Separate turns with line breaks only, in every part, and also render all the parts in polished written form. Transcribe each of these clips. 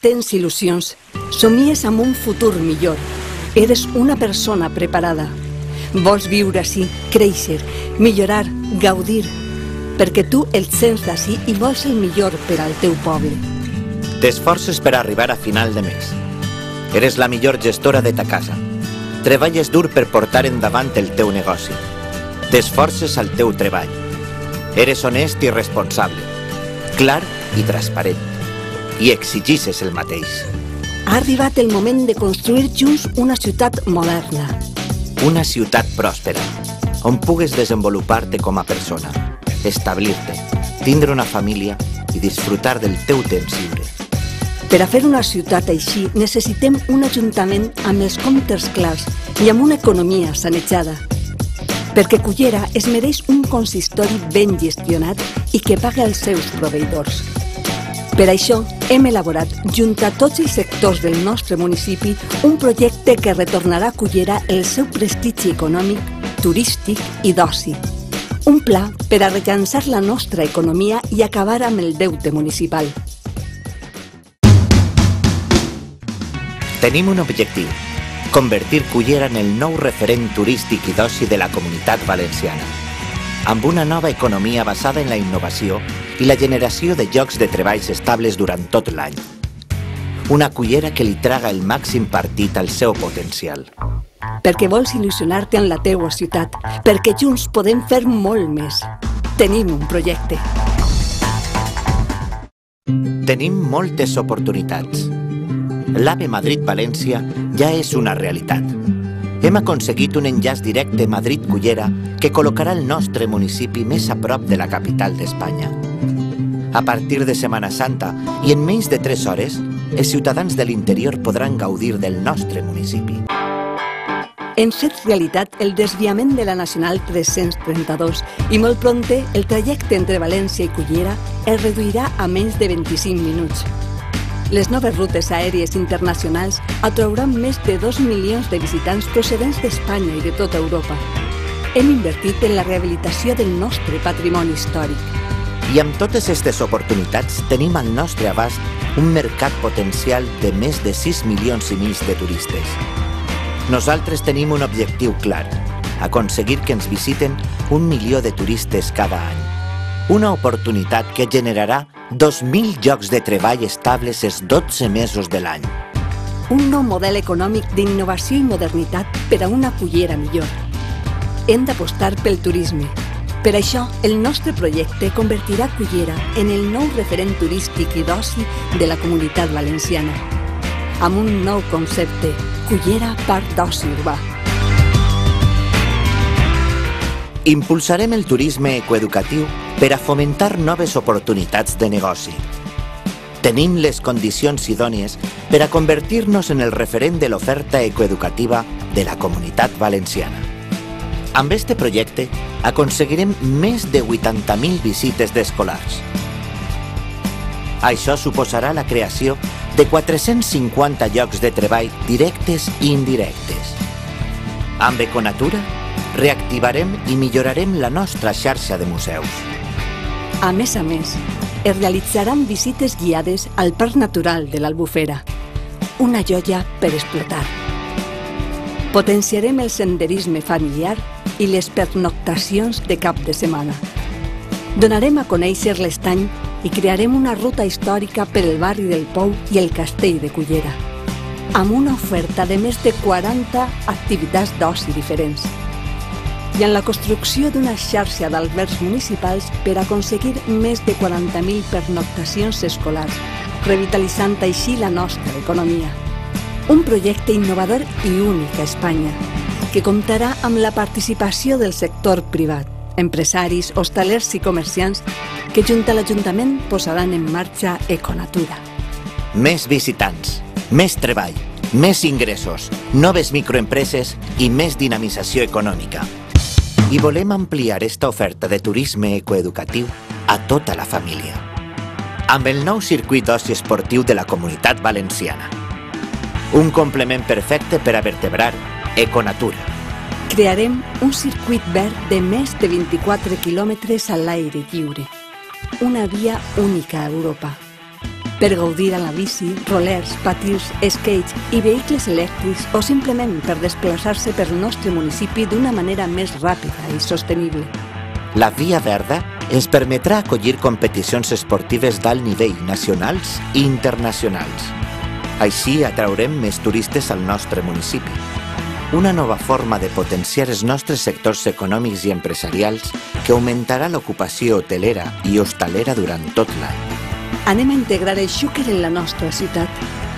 tens il·lusions, somies amb un futur millor. Eres una persona preparada. Vols viure ací, créixer, millorar, gaudir, perquè tu el sents d'ací i vols el millor per al teu poble.
T'esforces per arribar a final de mes. Eres la millor gestora de ta casa. Treballes dur per portar endavant el teu negoci. T'esforces al teu treball. Eres honest i responsable, clar i transparent, i exigixes el mateix.
Ha arribat el moment de construir junts una ciutat moderna.
Una ciutat pròspera, on pugues desenvolupar-te com a persona, establir-te, tindre una família i disfrutar del teu temps lliure.
Per a fer una ciutat així necessitem un ajuntament amb els comptes clars i amb una economia sanejada. Perquè Cullera es mereix un consistori ben gestionat i que pague els seus proveïdors. Per això hem elaborat, junt a tots els sectors del nostre municipi, un projecte que retornarà a Cullera el seu prestigi econòmic, turístic i d'oci. Un pla per a rellançar la nostra economia i acabar amb el deute municipal.
Tenim un objectiu: convertir Cullera en el nou referent turístic i d'oci de la Comunitat Valenciana, amb una nova economia basada en la innovació i la generació de llocs de treballs estables durant tot l'any. Una Cullera que li traga el màxim partit al seu potencial.
Perquè vols il·lusionar-te en la teua ciutat, perquè junts podem fer molt més. Tenim un projecte.
Tenim moltes oportunitats. L'AVE Madrid-València ja és una realitat. Hem aconseguit un enllaç directe Madrid-Cullera que col·locarà el nostre municipi més a prop de la capital d'Espanya. A partir de Setmana Santa i en menys de 3 hores, els ciutadans de l'interior podran gaudir del nostre municipi.
Hem fet realitat el desviament de la Nacional 332 i molt prompte el trajecte entre València i Cullera es reduirà a menys de 25 minuts. Les noves rutes aèries internacionals atrauran més de 2 milions de visitants procedents d'Espanya i de tota Europa. Hem invertit en la rehabilitació del nostre patrimoni històric.
I amb totes aquestes oportunitats tenim al nostre abast un mercat potencial de més de 6 milions i mig de turistes. Nosaltres tenim un objectiu clar: aconseguir que ens visiten 1 milió de turistes cada any. Una oportunitat que generarà 2.000 llocs de treball estables els 12 mesos de l'any.
Un nou model econòmic d'innovació i modernitat per a una Cullera millor. Hem d'apostar pel turisme. Per això, el nostre projecte convertirà Cullera en el nou referent turístic i d'oci de la Comunitat Valenciana. Amb un nou concepte, Cullera Parc d'Oci Urbà.
Impulsarem el turisme ecoeducatiu per a fomentar noves oportunitats de negoci. Tenim les condicions idònies per a convertir-nos en el referent de l'oferta ecoeducativa de la Comunitat Valenciana. Amb este projecte aconseguirem més de 80.000 visites d'escolars. Això suposarà la creació de 450 llocs de treball directes i indirectes. Amb Econatura reactivarem i millorarem la nostra xarxa de museus.
A més, es realitzaran visites guiades al Parc Natural de l'Albufera, una joia per explotar. Potenciarem el senderisme familiar i les pernoctacions de cap de setmana. Donarem a conèixer l'Estany i crearem una ruta històrica per el barri del Pou i el Castell de Cullera, amb una oferta de més de 40 activitats d'oci diferents. I en la construcció d'una xarxa d'albergs municipals per aconseguir més de 40.000 pernoctacions escolars, revitalitzant així la nostra economia. Un projecte innovador i únic a Espanya, que comptarà amb la participació del sector privat, empresaris, hostalers i comerciants que junt a l'Ajuntament posaran en marxa Econatura.
Més visitants, més treball, més ingressos, noves microempreses i més dinamització econòmica. I volem ampliar esta oferta de turisme ecoeducatiu a tota la família. Amb el nou circuit d'oci esportiu de la Comunitat Valenciana. Un complement perfecte per a vertebrar Econatura.
Crearem un circuit verd de més de 24 quilòmetres a l'aire lliure. Una via única a Europa. per gaudir a la bici, rolers, patius, skates i vehicles elèctrics o simplement per desplaçar-se pel nostre municipi d'una manera més ràpida i sostenible.
La Via Verda ens permetrà acollir competicions esportives d'alt nivell nacionals i internacionals. Així atraurem més turistes al nostre municipi. Una nova forma de potenciar els nostres sectors econòmics i empresarials que augmentarà l'ocupació hotelera i hostalera durant tot l'any.
Anem a integrar el xúquer en la nostra ciutat,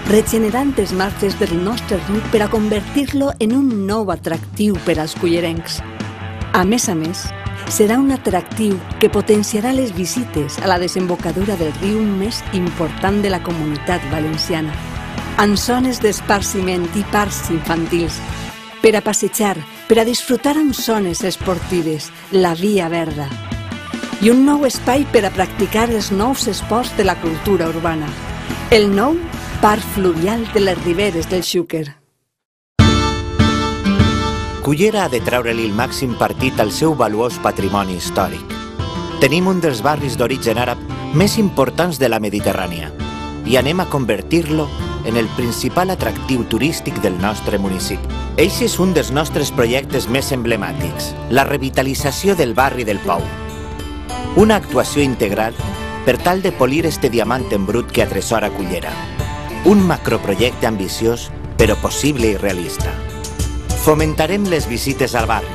regenerant els marges del nostre riu per a convertir-lo en un nou atractiu per als cullerencs. A més, serà un atractiu que potenciarà les visites a la desembocadura del riu més important de la Comunitat Valenciana, amb zones d'esparciment i parcs infantils, per a passejar, per a disfrutar amb zones esportives, la Via Verda, i un nou espai per a practicar els nous esports de la cultura urbana, el nou Parc Fluvial de les Riberes del Xúquer.
Cullera ha de treure-li el màxim partit al seu valuós patrimoni històric. Tenim un dels barris d'origen àrab més importants de la Mediterrània i anem a convertir-lo en el principal atractiu turístic del nostre municipi. Eixe és un dels nostres projectes més emblemàtics, la revitalització del barri del Pou. Una actuació integral per tal de polir este diamant en brut que atresora Cullera. Un macroprojecte ambiciós, però possible i realista. Fomentarem les visites al barri,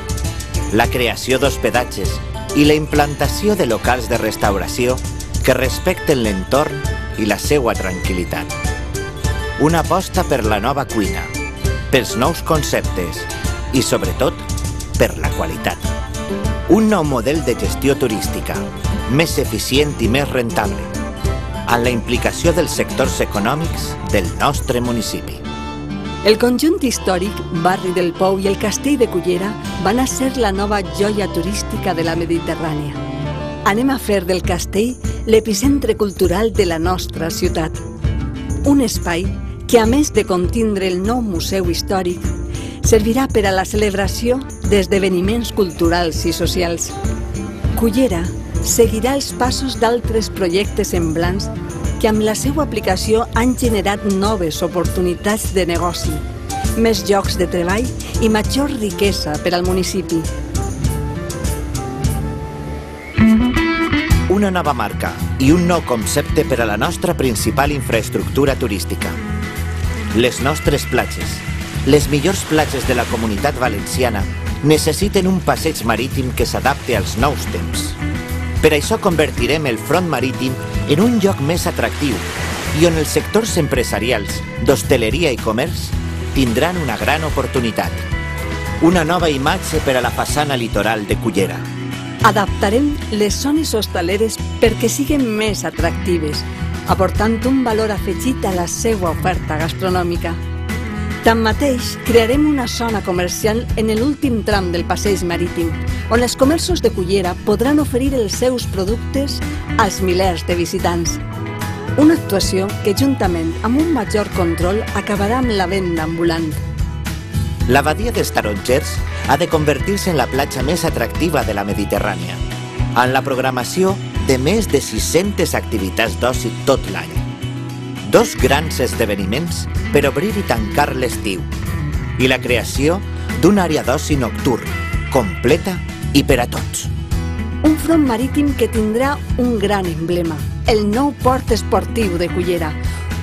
la creació d'hospedatges i la implantació de locals de restauració que respecten l'entorn i la seua tranquil·litat. Una aposta per la nova cuina, pels nous conceptes i, sobretot, per la qualitat. Un nou model de gestió turística, més eficient i més rentable, amb la implicació dels sectors econòmics del nostre municipi.
El conjunt històric, barri del Pou i el castell de Cullera van a ser la nova joia turística de la Mediterrània. Anem a fer del castell l'epicentre cultural de la nostra ciutat. Un espai que, a més de contindre el nou museu històric, servirà per a la celebració d'esdeveniments culturals i socials. Cullera seguirà els passos d'altres projectes semblants que amb la seva aplicació han generat noves oportunitats de negoci, més llocs de treball i major riquesa per al municipi.
Una nova marca i un nou concepte per a la nostra principal infraestructura turística. Les nostres platges, les millors platges de la Comunitat Valenciana, necessiten un passeig marítim que s'adapti als nous temps. Per això convertirem el front marítim en un lloc més atractiu i on els sectors empresarials, d'hostaleria i comerç tindran una gran oportunitat. Una nova imatge per a la façana litoral de Cullera.
Adaptarem les zones hostaleres perquè siguin més atractives, aportant un valor afegit a la seva oferta gastronòmica. Tanmateix, crearem una zona comercial en l'últim tram del passeig marítim, on els comerços de Cullera podran oferir els seus productes als milers de visitants. Una actuació que, juntament amb un major control, acabarà amb la venda ambulant.
La badia dels Tarongers ha de convertir-se en la platja més atractiva de la Mediterrània, amb la programació de més de 600 activitats d'oci tot l'any. 2 grans esdeveniments per obrir i tancar l'estiu i la creació d'una àrea d'oci nocturn, completa i per a tots.
Un front marítim que tindrà un gran emblema, el nou port esportiu de Cullera,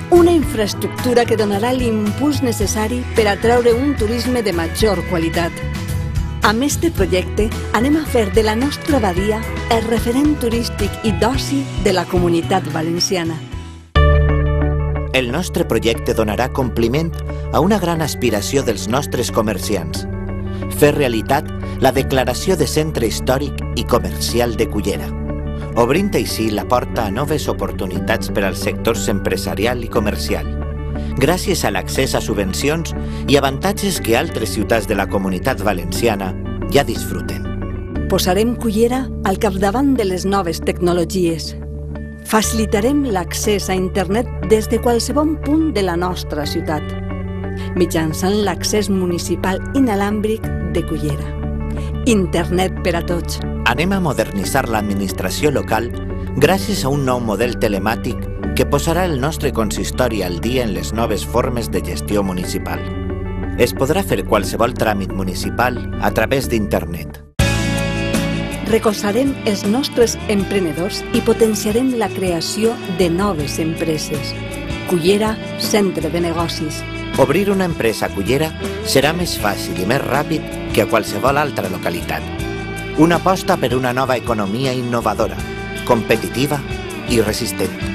una infraestructura que donarà l'impuls necessari per atraure un turisme de major qualitat. Amb este projecte anem a fer de la nostra badia el referent turístic i d'oci de la Comunitat Valenciana.
El nostre projecte donarà compliment a una gran aspiració dels nostres comerciants, fer realitat la declaració de centre històric i comercial de Cullera, obrint així la porta a noves oportunitats per als sectors empresarial i comercial, gràcies a l'accés a subvencions i avantatges que altres ciutats de la Comunitat Valenciana ja disfruten.
Posarem Cullera al capdavant de les noves tecnologies. Facilitarem l'accés a internet des de qualsevol punt de la nostra ciutat, mitjançant l'accés municipal inalàmbric de Cullera. Internet per a tots.
Anem a modernitzar l'administració local gràcies a un nou model telemàtic que posarà el nostre consistori al dia en les noves formes de gestió municipal. Es podrà fer qualsevol tràmit municipal a través d'internet.
Recolzarem els nostres emprenedors i potenciarem la creació de noves empreses. Cullera, centre de negocis.
Obrir una empresa a Cullera serà més fàcil i més ràpid que a qualsevol altra localitat. Una aposta per una nova economia innovadora, competitiva i resistent.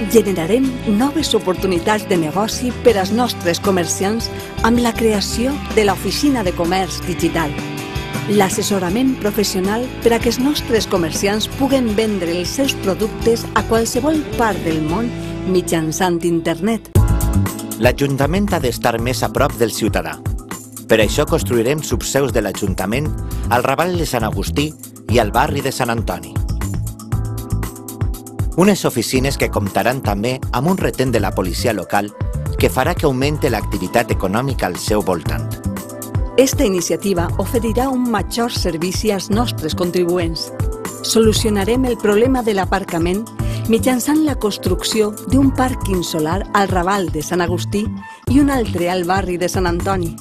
Generarem noves oportunitats de negoci per als nostres comerciants amb la creació de l'Oficina de Comerç Digital. L'assessorament professional per a que els nostres comerciants puguen vendre els seus productes a qualsevol part del món mitjançant internet.
L'Ajuntament ha d'estar més a prop del ciutadà. Per això construirem subseus de l'Ajuntament al Raval de Sant Agustí i al barri de Sant Antoni. Unes oficines que comptaran també amb un retent de la policia local que farà que augmente l'activitat econòmica al seu voltant.
Esta iniciativa oferirà un major servici als nostres contribuents. Solucionarem el problema de l'aparcament mitjançant la construcció d'un pàrquing solar al Raval de Sant Agustí i un altre al barri de Sant Antoni.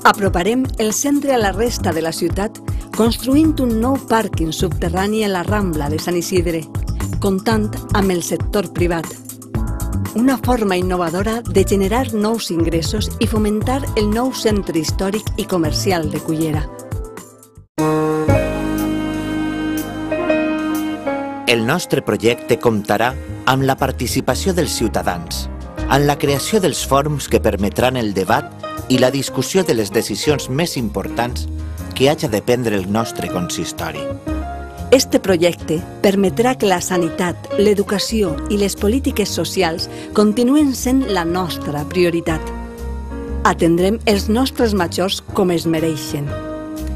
Aproparem el centre a la resta de la ciutat construint un nou pàrquing subterrani a la Rambla de Sant Isidre, comptant amb el sector privat. Una forma innovadora de generar nous ingressos i fomentar el nou centre històric i comercial de Cullera.
El nostre projecte comptarà amb la participació dels ciutadans, en la creació dels fòrums que permetran el debat i la discussió de les decisions més importants que haja de prendre el nostre consistori.
Este projecte permetrà que la sanitat, l'educació i les polítiques socials continuen sent la nostra prioritat. Atendrem els nostres majors com es mereixen.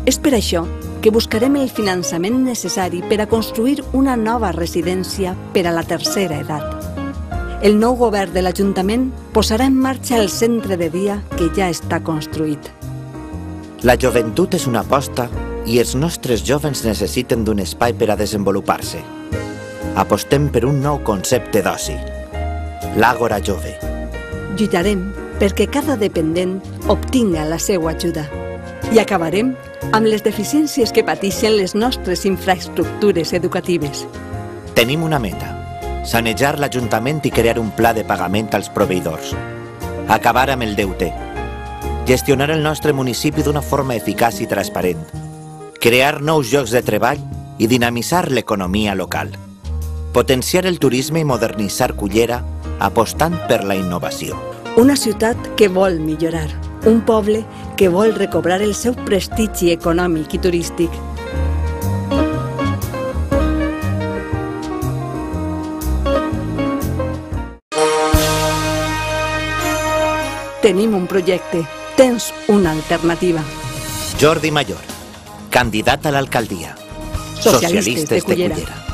És per això que buscarem el finançament necessari per a construir una nova residència per a la tercera edat. El nou govern de l'Ajuntament posarà en marxa el centre de dia que ja està construït.
La joventut és una aposta i els nostres jovens necessiten d'un espai per a desenvolupar-se. Apostem per un nou concepte d'oci, l'Àgora Jove.
Lluitarem perquè cada dependent obtinga la seva ajuda i acabarem amb les deficiències que pateixen les nostres infraestructures educatives.
Tenim una meta, sanejar l'Ajuntament i crear un pla de pagament als proveïdors. Acabar amb el deute. Gestionar el nostre municipi d'una forma eficaç i transparent. Crear nous llocs de treball i dinamitzar l'economia local. Potenciar el turisme i modernitzar Cullera apostant per la innovació.
Una ciutat que vol millorar. Un poble que vol recobrar el seu prestigi econòmic i turístic. Tenim un projecte. Tens una alternativa.
Jordi Mayor, candidat a l'alcaldia.
Socialistes de Cullera.